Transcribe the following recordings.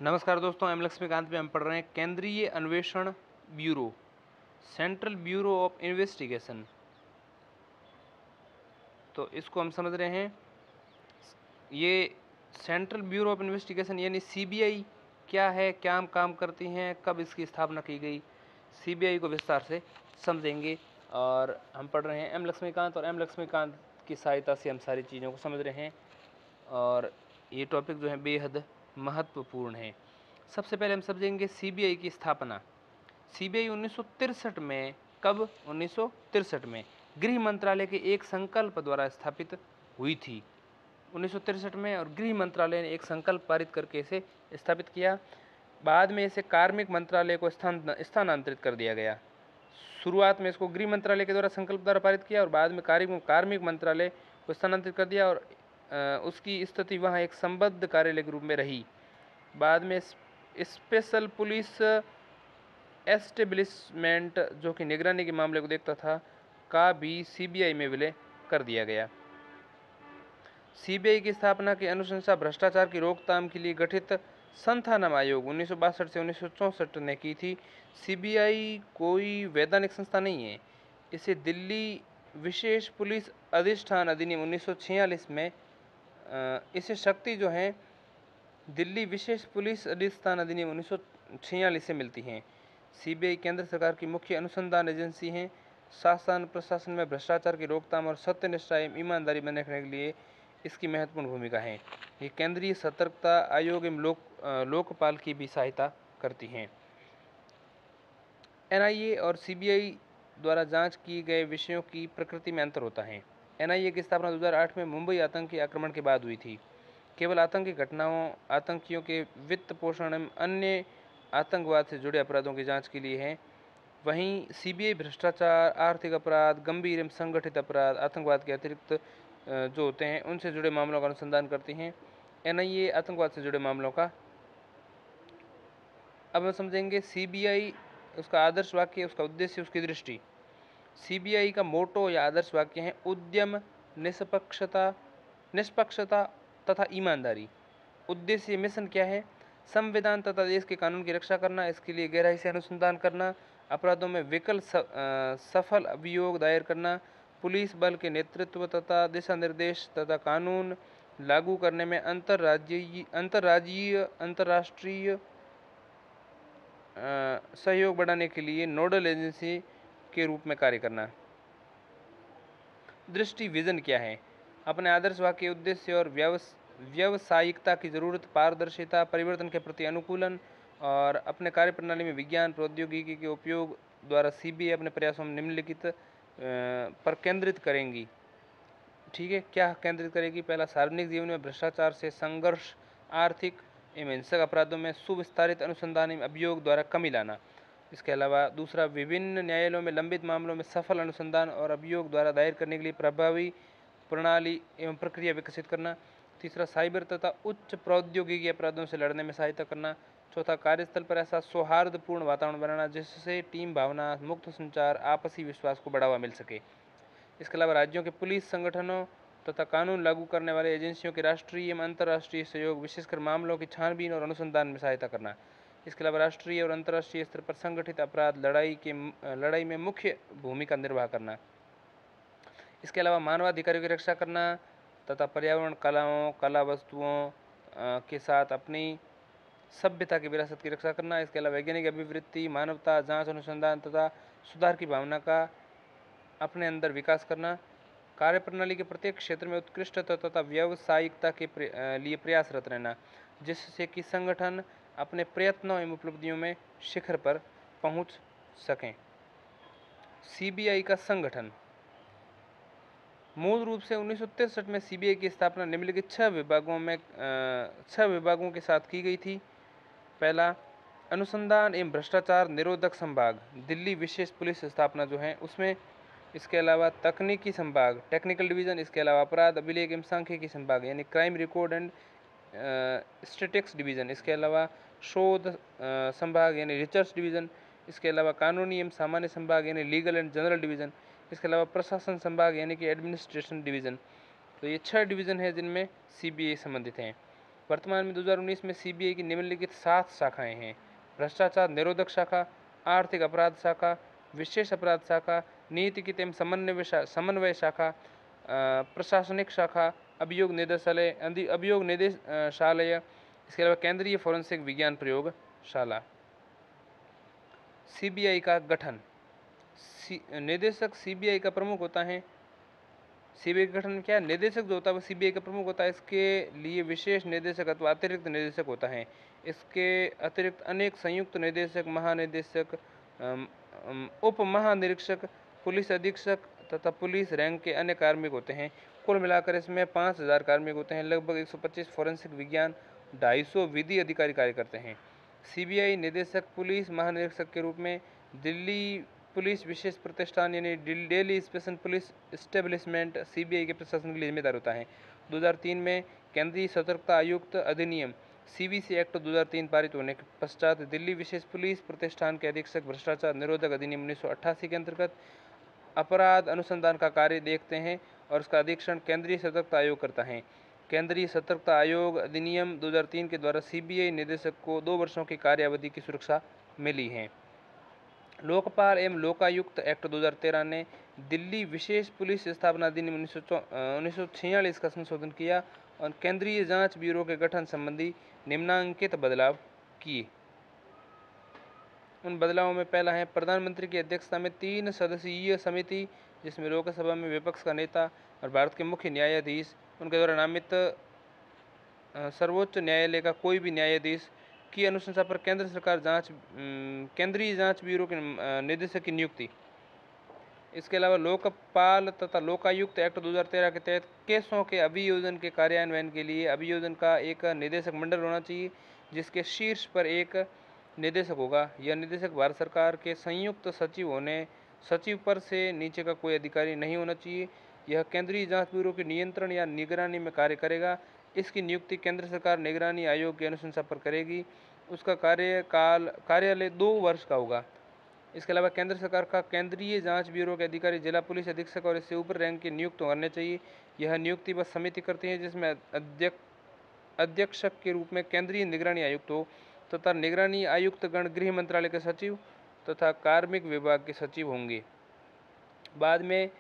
नमस्कार दोस्तों, एम लक्ष्मीकांत में हम पढ़ रहे हैं केंद्रीय अन्वेषण bureau, central bureau of investigation. तो इसको हम समझ रहे हैं। ये सेंट्रल ब्यूरो ऑफ इन्वेस्टिगेशन यानी सीबीआई क्या है, क्या हम काम करती हैं, कब इसकी स्थापना की गई, सीबीआई को विस्तार से समझेंगे। और हम पढ़ रहे हैं एम लक्ष्मीकांत, और एम लक्ष्मीकांत की सहायता से हम सारी चीज़ों को समझ रहे हैं। और ये टॉपिक जो है बेहद महत्वपूर्ण है। सबसे पहले हम समझेंगे सीबीआई की स्थापना। सीबीआई 1963 में, कब? 1963 में गृह मंत्रालय के एक संकल्प द्वारा स्थापित हुई थी। 1963 में, और गृह मंत्रालय ने एक संकल्प पारित करके इसे स्थापित किया। बाद में इसे कार्मिक मंत्रालय को स्थानांतरित कर दिया गया। शुरुआत में इसको गृह मंत्रालय के द्वारा संकल्प द्वारा पारित किया और बाद में कार्मिक मंत्रालय को स्थानांतरित कर दिया, और उसकी स्थिति वहाँ एक संबद्ध कार्यालय के रूप में रही। बाद में स्पेशल पुलिस एस्टेब्लिशमेंट, जो कि निगरानी के मामले को देखता था, का भी सीबीआई में विलय कर दिया गया। सीबीआई की स्थापना की अनुशंसा भ्रष्टाचार की रोकथाम के लिए गठित संथानम आयोग 1962 से 1964 ने की थी। सीबीआई कोई वैधानिक संस्था नहीं है। इसे दिल्ली विशेष पुलिस अधिष्ठान अधिनियम 1946 में इसे शक्ति जो है दिल्ली विशेष पुलिस अधिष्ठान अधिनियम 1946 से मिलती हैं। सीबीआई केंद्र सरकार की मुख्य अनुसंधान एजेंसी है। शासन प्रशासन में भ्रष्टाचार की रोकथाम और सत्यनिष्ठा एवं ईमानदारी बनाए रखने के लिए इसकी महत्वपूर्ण भूमिका है। ये केंद्रीय सतर्कता आयोग एवं लोकपाल की भी सहायता करती हैं। एनआईए और सीबीआई द्वारा जांच किए गए विषयों की प्रकृति में अंतर होता है। एनआईए की स्थापना 2008 में मुंबई आतंकी आक्रमण के बाद हुई थी। केवल आतंकी घटनाओं, आतंकियों के वित्त पोषण एवं अन्य आतंकवाद से जुड़े अपराधों की जांच के लिए है। वहीं सीबीआई भ्रष्टाचार, आर्थिक अपराध, गंभीर एवं संगठित अपराध, आतंकवाद के अतिरिक्त जो होते हैं उनसे जुड़े मामलों का अनुसंधान करती हैं। एनआईए आतंकवाद से जुड़े मामलों का। अब हम समझेंगे सीबीआई, उसका आदर्श वाक्य, उसका उद्देश्य, उसकी दृष्टि। सीबीआई का मोटो या आदर्श वाक्य है उद्यम, निष्पक्षता तथा ईमानदारी। उद्देश्य मिशन क्या है? संविधान तथा देश के कानून की रक्षा करना, इसके लिए गहराई से अनुसंधान करना, अपराधों में सफल अभियोग दायर करना, पुलिस बल के नेतृत्व तथा दिशा निर्देश तथा कानून लागू करने में अंतर्राष्ट्रीय सहयोग बढ़ाने के लिए नोडल एजेंसी के रूप में कार्य करना। दृष्टि, विजन क्या है? अपने आदर्श वाक्य, उद्देश्य और व्यावसायिकता की जरूरत, पारदर्शिता, परिवर्तन के प्रति अनुकूलन और अपने कार्यप्रणाली में विज्ञान प्रौद्योगिकी के उपयोग द्वारा सीबीआई अपने प्रयासों में निम्नलिखित पर केंद्रित करेंगी। ठीक है, क्या केंद्रित करेगी? पहला, सार्वजनिक जीवन में भ्रष्टाचार से संघर्ष, आर्थिक एवं हिंसक अपराधों में सुविस्तारित अनुसंधान एवं अभियोग द्वारा कमी लाना। इसके अलावा दूसरा, विभिन्न न्यायालयों में लंबित मामलों में सफल अनुसंधान और अभियोग द्वारा दायर करने के लिए प्रभावी प्रणाली एवं प्रक्रिया विकसित करना। तीसरा, साइबर तथा उच्च प्रौद्योगिकी अपराधों से लड़ने में सहायता करना। चौथा, कार्यस्थल पर ऐसा सौहार्दपूर्ण वातावरण बनाना जिससे टीम भावना, मुक्त संचार, आपसी विश्वास को बढ़ावा मिल सके। इसके अलावा राज्यों के पुलिस संगठनों तथा कानून लागू करने वाले एजेंसियों के राष्ट्रीय एवं अंतर्राष्ट्रीय सहयोग, विशेषकर मामलों की छानबीन और अनुसंधान में सहायता करना। इसके अलावा राष्ट्रीय और अंतर्राष्ट्रीय स्तर पर संगठित अपराध लड़ाई में मुख्य भूमिका निर्वाह करना। इसके अलावा मानवाधिकारों की रक्षा करना तथा पर्यावरण, कला वस्तुओं के साथ अपनी सभ्यता की विरासत की रक्षा करना। इसके अलावा वैज्ञानिक अभिवृत्ति, मानवता, जांच, अनुसंधान तथा सुधार की भावना का अपने अंदर विकास करना। कार्यप्रणाली के प्रत्येक क्षेत्र में उत्कृष्टता तथा व्यावसायिकता के लिए प्रयासरत रहना, जिससे कि संगठन अपने प्रयत्नों एवं उपलब्धियों में शिखर पर पहुंच सकें। सीबीआई का संगठन मूल रूप से 1963 में सीबीआई की स्थापना निम्नलिखित 6 विभागों के साथ की गई थी। पहला, अनुसंधान एवं भ्रष्टाचार निरोधक संभाग, दिल्ली विशेष पुलिस स्थापना जो है उसमें। इसके अलावा तकनीकी संभाग, टेक्निकल डिवीज़न। इसके अलावा अपराध अभिलेख एवं सांख्यिकी संभाग यानी crime record and statistics division. इसके अलावा शोध संभाग यानी रिसर्च डिवीज़न। इसके अलावा कानूनी एवं सामान्य संभाग यानी लीगल एंड जनरल डिवीज़न। इसके अलावा प्रशासन संभाग यानी कि एडमिनिस्ट्रेशन डिवीज़न। तो ये 6 डिवीज़न है जिनमें सीबीआई संबंधित हैं। वर्तमान में 2019 में सीबीआई की निम्नलिखित 7 शाखाएं हैं: भ्रष्टाचार निरोधक शाखा, आर्थिक अपराध शाखा, विशेष अपराध शाखा, नीति एवं समन्वय शाखा, प्रशासनिक शाखा, अभियोग निदेशालय, इसके अलावा केंद्रीय फोरेंसिक विज्ञान प्रयोगशाला। सीबीआई का गठन। निदेशक सीबीआई का प्रमुख होता है। सीबीआई का गठन क्या है? निदेशक जो होता है वो सीबीआई का प्रमुख होता है। इसके लिए विशेष निदेशक अथवा अतिरिक्त निदेशक होता है। इसके अतिरिक्त अनेक संयुक्त निदेशक, महानिदेशक, उप महानिरीक्षक, पुलिस अधीक्षक तथा पुलिस रैंक के अन्य कार्मिक होते हैं। कुल मिलाकर इसमें 5000 कार्मिक होते हैं। लगभग 125 फोरेंसिक विज्ञान, 250 विधि अधिकारी कार्य करते हैं। सीबीआई निदेशक पुलिस महानिरीक्षक के रूप में दिल्ली पुलिस विशेष प्रतिष्ठान यानी Delhi special police establishment CBI के प्रशासन के लिए जिम्मेदार होता है। 2003 में केंद्रीय सतर्कता आयुक्त अधिनियम सीबीसी एक्ट 2003 पारित होने के पश्चात दिल्ली विशेष पुलिस प्रतिष्ठान के अधीक्षक भ्रष्टाचार निरोधक अधिनियम 1988 के अंतर्गत अपराध अनुसंधान का कार्य देखते हैं और उसका अधीक्षण केंद्रीय सतर्कता आयोग करता है। केंद्रीय सतर्कता आयोग अधिनियम 2003 के द्वारा सीबीआई निदेशक को 2 वर्षों की कार्यावधि की सुरक्षा मिली है। लोकपाल एवं लोकायुक्त एक्ट 2013 ने दिल्ली विशेष पुलिस स्थापना अधिनियम 1946 का संशोधन किया और केंद्रीय जांच ब्यूरो के गठन संबंधी निम्नांकित बदलाव किए। उन बदलावों में पहला है प्रधानमंत्री की अध्यक्षता में 3 सदस्यीय समिति, जिसमें लोकसभा में विपक्ष का नेता और भारत के मुख्य न्यायाधीश, उनके द्वारा नामित सर्वोच्च न्यायालय का कोई भी न्यायाधीश की अनुशंसा पर केंद्रीय जांच ब्यूरो के निदेशक की नियुक्ति। इसके अलावा लोकपाल तथा लोकायुक्त एक्ट 2013 के तहत केसों के अभियोजन के कार्यान्वयन के लिए अभियोजन का एक निदेशक मंडल होना चाहिए, जिसके शीर्ष पर एक निदेशक होगा। यह निदेशक भारत सरकार के संयुक्त सचिव पर से नीचे का कोई अधिकारी नहीं होना चाहिए। यह केंद्रीय जांच ब्यूरो के नियंत्रण या निगरानी में कार्य करेगा। इसकी नियुक्ति केंद्र सरकार निगरानी आयोग की अनुशंसा पर करेगी। उसका कार्यालय 2 वर्ष का होगा। इसके अलावा केंद्र सरकार का केंद्रीय जांच ब्यूरो के अधिकारी जिला पुलिस अधीक्षक और इससे ऊपर रैंक के नियुक्त करने चाहिए। यह नियुक्ति बस समिति करती है, जिसमें अध्यक्षक के रूप में केंद्रीय निगरानी आयुक्त हो तथा निगरानी आयुक्त गण गृह मंत्रालय के सचिव तथा कार्मिक विभाग के सचिव होंगे। बाद में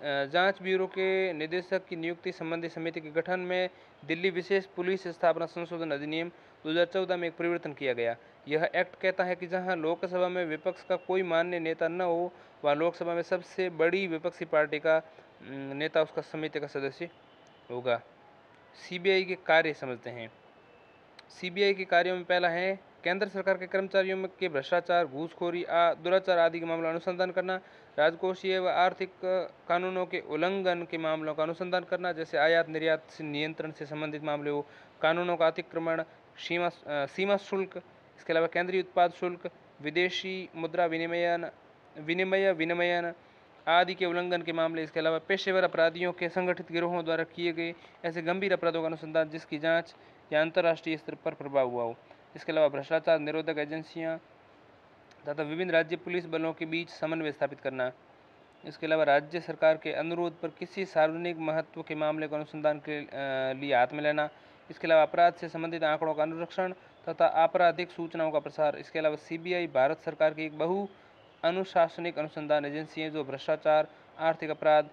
जांच ब्यूरो के निदेशक की नियुक्ति संबंधी समिति के गठन में दिल्ली विशेष पुलिस स्थापना संशोधन अधिनियम 2014 में एक परिवर्तन किया गया। यह एक्ट कहता है कि जहां लोकसभा में विपक्ष का कोई मान्य नेता न हो, वहां लोकसभा में सबसे बड़ी विपक्षी पार्टी का नेता उसका समिति का सदस्य होगा। सीबीआई के कार्य समझते हैं। सीबीआई के कार्यों में पहला है केंद्र सरकार के कर्मचारियों के भ्रष्टाचार, घूसखोरी, दुराचार आदि के मामलों का अनुसंधान करना, राजकोषीय व आर्थिक कानूनों के उल्लंघन के मामलों का अनुसंधान करना, जैसे आयात निर्यात से नियंत्रण से संबंधित मामले हो, कानूनों का अतिक्रमण, सीमा शुल्क, इसके अलावा केंद्रीय उत्पाद शुल्क, विदेशी मुद्रा विनिमयन आदि के उल्लंघन के मामले। इसके अलावा पेशेवर अपराधियों के संगठित गिरोहों द्वारा किए गए ऐसे गंभीर अपराधों का अनुसंधान जिसकी जांच या अंतर्राष्ट्रीय स्तर पर प्रभाव हुआ हो। इसके अलावा भ्रष्टाचार निरोधक एजेंसियां तथा विभिन्न राज्य पुलिस बलों के बीच समन्वय स्थापित करना। इसके अलावा राज्य सरकार के अनुरोध पर किसी सार्वजनिक महत्व के मामले को अनुसंधान के लिए हाथ में लेना। इसके अलावा अपराध से संबंधित आंकड़ों का अनुरक्षण तथा आपराधिक सूचनाओं का प्रसार। इसके अलावा सीबीआई भारत सरकार की एक बहु अनुशासनिक अनुसंधान एजेंसी है जो भ्रष्टाचार, आर्थिक अपराध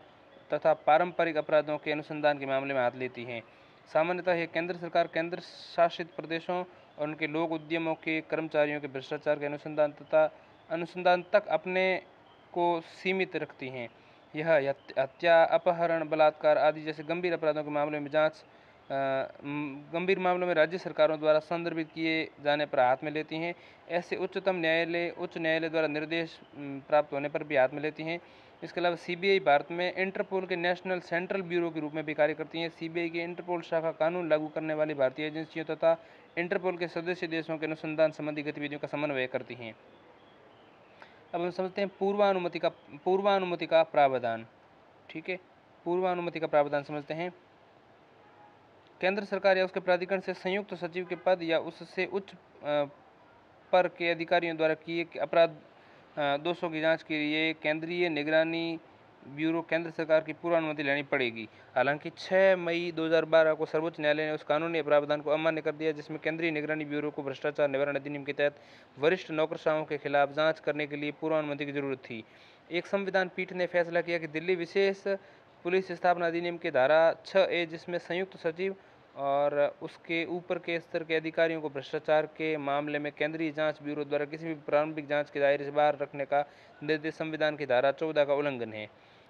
तथा पारंपरिक अपराधों के अनुसंधान के मामले में हाथ लेती हैं। सामान्यतः यह केंद्र सरकार, केंद्र शासित प्रदेशों और उनके लोक उद्यमों के कर्मचारियों के भ्रष्टाचार के अनुसंधान तक अपने को सीमित रखती हैं। यह हत्या, अपहरण, बलात्कार आदि जैसे गंभीर अपराधों के मामले में गंभीर मामलों में राज्य सरकारों द्वारा संदर्भित किए जाने पर हाथ में लेती हैं। ऐसे उच्च न्यायालय द्वारा निर्देश प्राप्त होने पर भी हाथ में लेती हैं। इसके अलावा सीबीआई भारत में इंटरपोल के नेशनल सेंट्रल ब्यूरो के रूप में भी कार्य करती हैं। सीबीआई की इंटरपोल शाखा कानून लागू करने वाली भारतीय एजेंसियों तथा इंटरपोल के सदस्य देशों के अनुसंधान संबंधी गतिविधियों का समन्वय करती हैं। अब हम समझते हैं पूर्वानुमति का प्रावधान। ठीक है, पूर्वानुमति का प्रावधान समझते हैं। केंद्र सरकार या उसके प्राधिकरण से संयुक्त सचिव के पद या उससे उच्च पर के अधिकारियों द्वारा किए अपराध दोषों की जांच के लिए केंद्रीय निगरानी ब्यूरो केंद्र सरकार की पूर्व अनुमति लेनी पड़ेगी। हालांकि 6 मई 2012 को सर्वोच्च न्यायालय ने उस कानूनी प्रावधान को अमान्य कर दिया जिसमें केंद्रीय निगरानी ब्यूरो को भ्रष्टाचार निवारण अधिनियम के तहत वरिष्ठ नौकरशाहों के खिलाफ जांच करने के लिए पूर्व अनुमति की जरूरत थी। एक संविधान पीठ ने फैसला किया कि दिल्ली विशेष पुलिस स्थापना अधिनियम की धारा 6A, जिसमें संयुक्त सचिव और उसके ऊपर के स्तर के अधिकारियों को भ्रष्टाचार के मामले में केंद्रीय जांच ब्यूरो द्वारा किसी भी प्रारंभिक जांच के दायरे से बाहर रखने का निर्देश संविधान की धारा 14 का उल्लंघन है।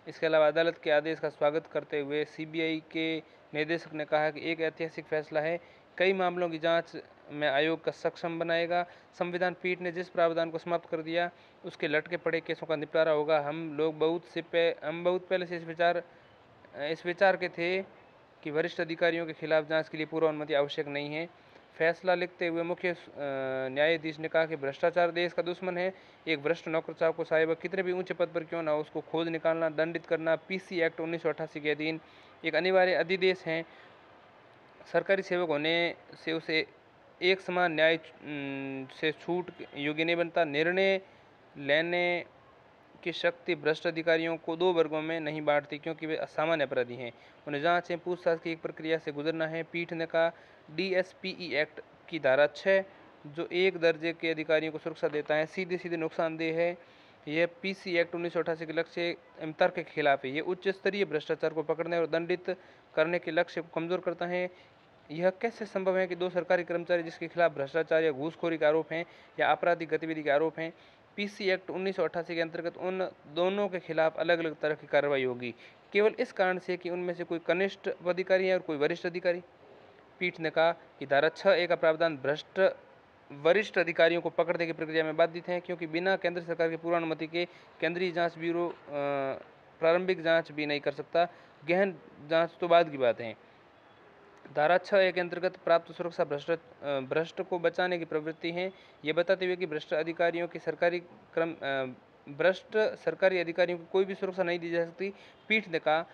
इसके अलावा अदालत के आदेश का स्वागत करते हुए सीबीआई के निदेशक ने कहा कि एक ऐतिहासिक फैसला है, कई मामलों की जांच में आयोग का सक्षम बनाएगा। संविधान पीठ ने जिस प्रावधान को समाप्त कर दिया उसके लटके पड़े केसों का निपटारा होगा। हम बहुत पहले से इस विचार के थे कि वरिष्ठ अधिकारियों के खिलाफ जांच के लिए पूर्व अनुमति आवश्यक नहीं है। फैसला लिखते हुए मुख्य न्यायाधीश ने कहा कि भ्रष्टाचार देश का दुश्मन है। एक भ्रष्ट नौकरशाह को चाहे वह कितने भी ऊंचे पद पर क्यों ना हो, उसको खोज निकालना, दंडित करना पीसी एक्ट 1988 के अधीन एक अनिवार्य अधिदेश है। सरकारी सेवक होने से उसे एक समान न्याय से छूट योग्य नहीं बनता। निर्णय लेने की शक्ति भ्रष्ट अधिकारियों को दो वर्गों में नहीं बांटती क्योंकि वे असामान्य अपराधी हैं। उन्हें जांच एवं पूछताछ की एक प्रक्रिया से गुजरना है। पीठ ने कहा डीएसपीई एक्ट की धारा 6 जो एक दर्जे के अधिकारियों को सुरक्षा देता है सीधे सीधे नुकसानदेह है। यह पीसी एक्ट 1988 के लक्ष्य एवं तर्क के खिलाफ है। यह उच्च स्तरीय भ्रष्टाचार को पकड़ने और दंडित करने के लक्ष्य को कमजोर करता है। यह कैसे संभव है कि दो सरकारी कर्मचारी जिसके खिलाफ भ्रष्टाचार या घूसखोरी के आरोप हैं या आपराधिक गतिविधि के आरोप हैं, पीसी एक्ट 1988 के अंतर्गत उन दोनों के खिलाफ अलग अलग तरह की कार्रवाई होगी, केवल इस कारण से कि उनमें से कोई कनिष्ठ अधिकारी है और कोई वरिष्ठ अधिकारी। पीठ ने कहा कि धारा 6A का प्रावधान भ्रष्ट वरिष्ठ अधिकारियों को पकड़ने की प्रक्रिया में बाधित है क्योंकि बिना केंद्र सरकार की पूर्वानुमति के केंद्रीय जांच ब्यूरो प्रारंभिक जांच भी नहीं कर सकता। गहन जांच तो बाद की बात है। धारा 6A के अंतर्गत प्राप्त सुरक्षा भ्रष्ट को बचाने की प्रवृत्ति है। ये बताते हुए कि भ्रष्ट सरकारी अधिकारियों को कोई भी सुरक्षा नहीं दी जा सकती। पीठ ने कहा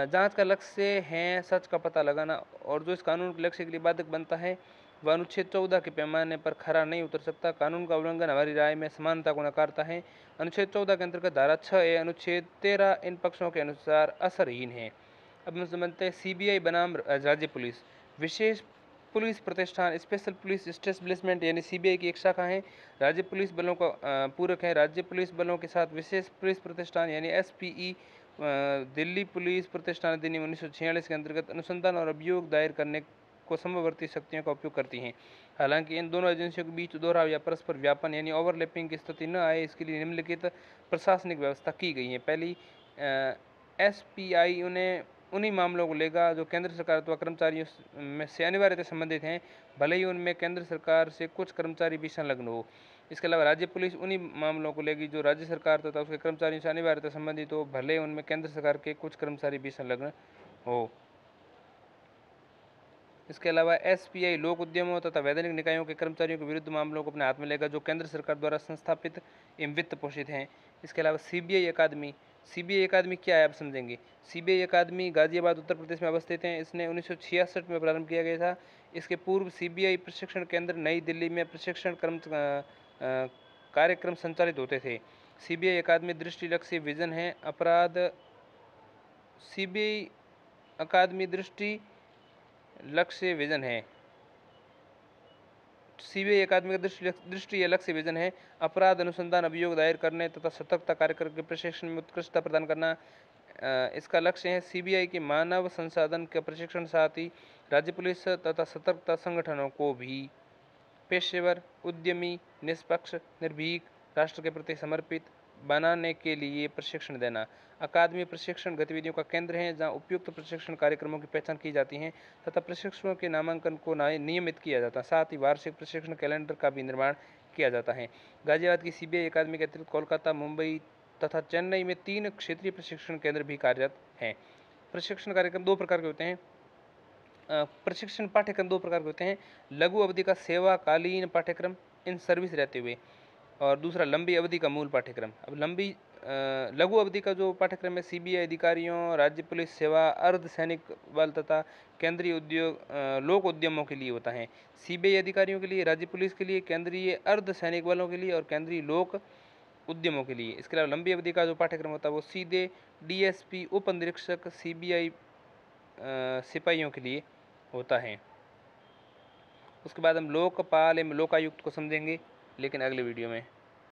जांच का लक्ष्य है सच का पता लगाना और जो इस कानून के लक्ष्य के लिए बाधक बनता है वह अनुच्छेद 14 के पैमाने पर खरा नहीं उतर सकता। कानून का उल्लंघन हमारी राय में समानता को नकारता है। अनुच्छेद 14 के अंतर्गत धारा 6A अनुच्छेद 13 इन पक्षों के अनुसार असरहीन है। अब हम समझते हैं सीबीआई बनाम राज्य पुलिस। विशेष पुलिस प्रतिष्ठान स्पेशल पुलिस एस्टेब्लिशमेंट यानी सीबीआई की एक शाखा है। राज्य पुलिस बलों का पूरक है। राज्य पुलिस बलों के साथ विशेष पुलिस प्रतिष्ठान यानी एसपीई दिल्ली पुलिस प्रतिष्ठान अधिनियम 1946 के अंतर्गत अनुसंधान और अभियोग दायर करने को समवर्ती शक्तियों का उपयोग करती हैं। हालांकि इन दोनों एजेंसियों के बीच दोहराव या परस्पर व्यापन यानी ओवरलैपिंग की स्थिति न आए इसके लिए निम्नलिखित प्रशासनिक व्यवस्था की गई है। पहली, एसपीआई उन्हीं मामलों को लेगा जो केंद्र सरकार अथवा कर्मचारियों में से अनिवार्यता संबंधित हैं, भले ही उनमें केंद्र सरकार से कुछ कर्मचारी भी संलग्न हो। इसके अलावा राज्य पुलिस उन्हीं मामलों को लेगी जो राज्य सरकार तथा उसके कर्मचारियों से अनिवार्यता संबंधित हो, भले उनमें केंद्र सरकार के कुछ कर्मचारी भी संलग्न हो। इसके अलावा एसपीआई लोक उद्यमों तथा वैधानिक निकायों के कर्मचारियों के विरुद्ध मामलों को अपने हाथ में लेगा जो केंद्र सरकार द्वारा संस्थापित एवं वित्त पोषित हैं। इसके अलावा सीबीआई अकादमी क्या है आप समझेंगे। सीबीआई अकादमी गाजियाबाद उत्तर प्रदेश में अवस्थित है। इसने 1966 में प्रारंभ किया गया था। इसके पूर्व सीबीआई प्रशिक्षण केंद्र नई दिल्ली में प्रशिक्षण कार्यक्रम संचालित होते थे। सीबीआई अकादमी दृष्टि लक्ष्य विजन है सीबीआई अकादमी दृष्टि लक्ष्य विजन है। सीबीआई अकादमी का दृष्टि या लक्ष्य विजन है अपराध अनुसंधान अभियोग दायर करने तथा सतर्कता कार्यक्रम के प्रशिक्षण में उत्कृष्टता प्रदान करना। इसका लक्ष्य है सीबीआई के मानव संसाधन के प्रशिक्षण साथ ही राज्य पुलिस तथा सतर्कता संगठनों को भी पेशेवर, उद्यमी, निष्पक्ष, निर्भीक, राष्ट्र के प्रति समर्पित बनाने के लिए प्रशिक्षण देना। अकादमी प्रशिक्षण गतिविधियों का केंद्र है जहां उपयुक्त प्रशिक्षण कार्यक्रमों की पहचान की जाती है तथा प्रशिक्षकों के नामांकन को नियमित किया जाता है। साथ ही वार्षिक प्रशिक्षण कैलेंडर का भी निर्माण किया जाता है। गाजियाबाद की सीबीआई अकादमी के अतिरिक्त कोलकाता, मुंबई तथा चेन्नई में 3 क्षेत्रीय प्रशिक्षण केंद्र भी कार्यरत हैं। प्रशिक्षण कार्यक्रम 2 प्रकार के होते हैं। प्रशिक्षण पाठ्यक्रम 2 प्रकार के होते हैं। लघु अवधि का सेवाकालीन पाठ्यक्रम इन सर्विस रहते हुए और दूसरा लंबी अवधि का मूल पाठ्यक्रम। अब लघु अवधि का जो पाठ्यक्रम है सीबीआई अधिकारियों, राज्य पुलिस सेवा, अर्धसैनिक बल तथा केंद्रीय लोक उद्यमों के लिए होता है। सीबीआई अधिकारियों के लिए, राज्य पुलिस के लिए, केंद्रीय अर्धसैनिक बलों के लिए और केंद्रीय लोक उद्यमों के लिए। इसके अलावा लंबी अवधि का जो पाठ्यक्रम होता है वो सीधे डीएसपी, उप निरीक्षक, सीबीआई सिपाहियों के लिए होता है। उसके बाद हम लोकपाल एवं लोकायुक्त को समझेंगे, लेकिन अगले वीडियो में।